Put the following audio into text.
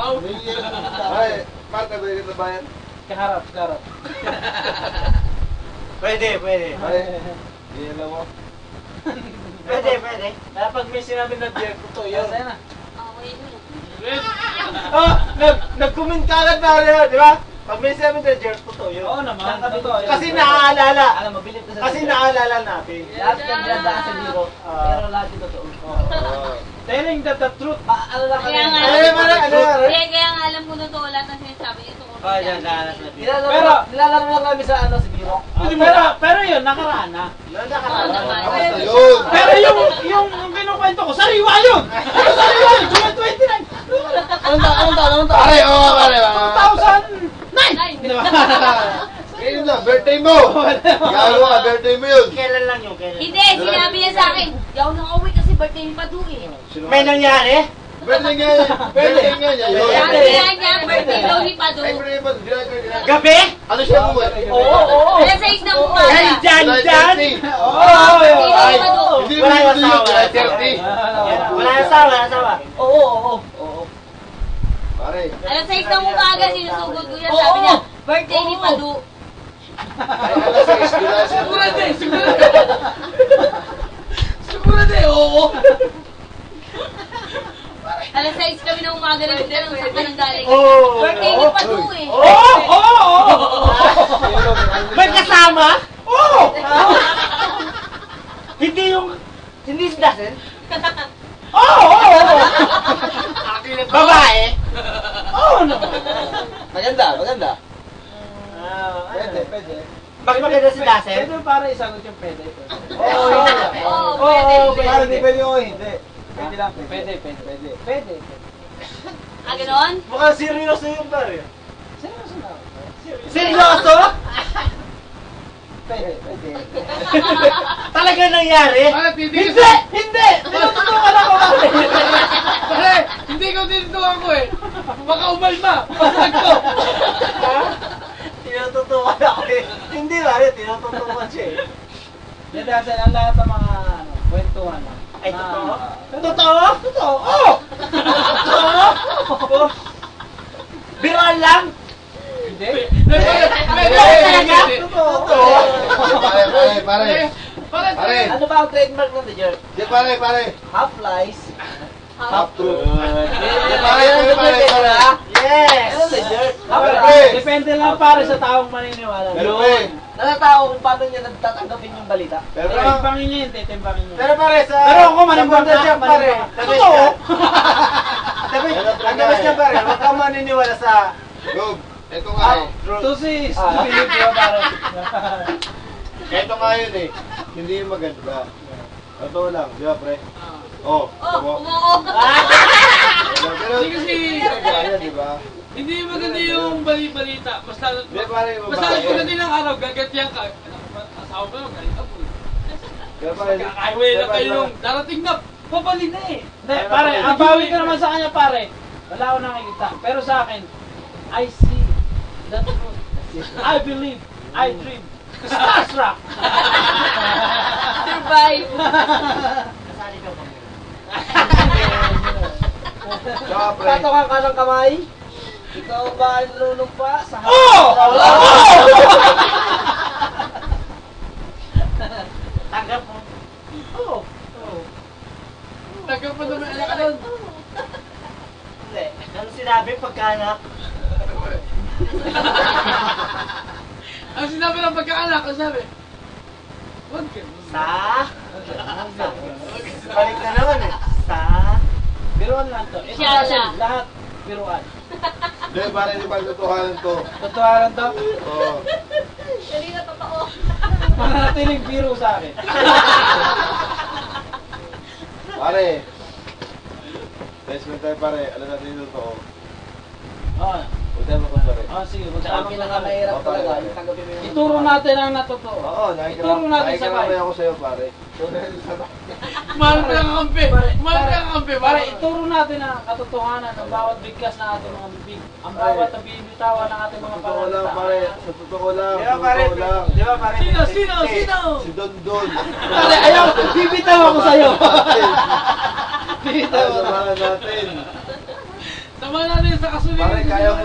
Ay, Marta, ba yung bayan? Kaharap. Pwede. Ay, hindi alam mo. Pwede. Kaya pag may sinabi na dear, totoo yun. Kasi na. Nag-comment ka agad na rin, di ba? Pag may 7 Jerk, totoo yun. Oo naman, totoo yun. Kasi naaalala. Alam mo, bilib ka sa Kasi naaalala natin. lahat ng ganda sa biro, pero lahat yung totoo. Telling the truth, maalala ka Kaya nga, kaya nga alam ko totoo lahat ng sinasabi niya tungkol Oh, sa yan, naaalala natin. Pero, nilalaro lang kami sa sa biro. Pero yun, nakaraan na. Oo naman. Basta yun. Pero yung kinukwento ko, sariwa yun! Sariwa yun! July 29! Anong taon? Pare, oo, pare. 2009! Di ba? Ngayon lang, birthday mo. Gagawa ka, birthday mo yun. Kailan lang yun? Kailan? Hindi, sinabi niya sa akin, di ako nakauwi kasi birthday ni Padu eh. May nangyari? Birthday nga yan. Birthday nga yan. Sabi niya, birthday daw ni Padu. Ay, birthday mo. Gabi? Ano siya mo eh? Oo! Alas 6 ng umaga. Ay, dyan! Oo! Birthday ni Padu. Hindi Wala mo yung yun. asawa. July 30. Wala asawa. Oo! Pare. Alas 6 ng umaga, sinusugod ko yan. Sabi niya, birthday ni Padu. Ay, alas 6 July. Sigurado oo! Alas 6 kami ng umaga na tanong sa kanang galing. Oo. Birthday ni Padu eh. Oo! May kasama? Oo! Hindi si Dasen? Oo! Babae? Oo naman! Maganda. Pwede. Mas maganda si Dasen? Pwede para isagot yung pwede. Oo, pwede. Para hindi pwede o hindi. Pwede lang. Pwede. Ah, gano'n? Mukhang seryoso yung pare. Seryoso na. Seryoso? Pwede. Talaga nangyari? Hindi! Tinututukan ako pare! Pare, hindi ko tinutukan ko eh. Baka umalma. Pasag ko. Tinututukan ako eh. Hindi pare, tinututukan siya eh. Hindi kasi ang lahat ng mga kwentuhan na. Ay, totoo? Totoo? Oo! Totoo? Biruan lang? Hindi. Totoo? Pare. Pare. Ano ba ang trademark ng The Jerk? Di pare. Half lies. Half truth. Pare. Yes! Ano The Jerk? Pare. Depende lang pare sa taong maniniwala. Pero pre. Natatao kung paano niya nagtatanggapin yung balita. Pero- Timbangin niya yun, titimbangin niya. Pero pare sa... Pero ako manimbang sa siya pare. Totoo! Ang dabas niya pare, huwag ka maniniwala sa... Boom. Ito nga eh. To si Philip yun pare. Ito nga yun eh. Hindi yung maganda. Totoo lang, di ba pre? Oh, Oh, umuo. Pero Hindi kasi, Kaya, di ba? hindi maganda yung balita. Basta pare, pagdating ng araw, gagantihan ka. Asawa ko lang, galit ako. Pero pare, Kakaiway na kayo nung darating na, pabali na eh. Hindi, pare, ang bawi ko naman sa kanya pare. Wala ako nakikita. Pero sa akin, I see the truth. I believe. I dream. Starstruck! Survive. Tsaka pre. Tatawa ka ng kamay? Ikaw ba ay lulumpa sa Tanggap mo. Oo. Tagap pa naman anak ka doon. Hindi. Ano sinabi pagkaanak? Ang sinabi ng pagkaanak, ang sabi, huwag ka. Sa? Balik na naman eh. Sa? Biruan lang to. Ito Inshallah. kasi lahat biruan. Hindi, pare, di ba totohanan to? Totohanan to? Oo. Dali na totoo. Mananatiling biro sa akin. Pare. Best friend tayo pare. Alam natin yung totoo. Oo. Huwag tayo magkumpare. Sige. Ang pinakamahirap Oo, talaga, pare. yung tanggapin mo yung... Ituro natin ang natotoo. Oo, Ituro natin sabay. nakikiramay ako sa'yo pare. Mahal pa yung kampi. Mahal pa yung kampi. Para ituro natin ang katotohanan ng bawat bigkas na ating mga bibig. Ang bawat nabibitawan ng ating mga Totoo lang pare. Sa totoo lang. Di ba pare? Totoo lang. Di ba pare? Sino? Si Don Don. Pare, ayaw! Bibitaw ako sa'yo! Bibitaw ako. Samahan natin. Sama Sama natin sa kasulinan. Pare, kaya mo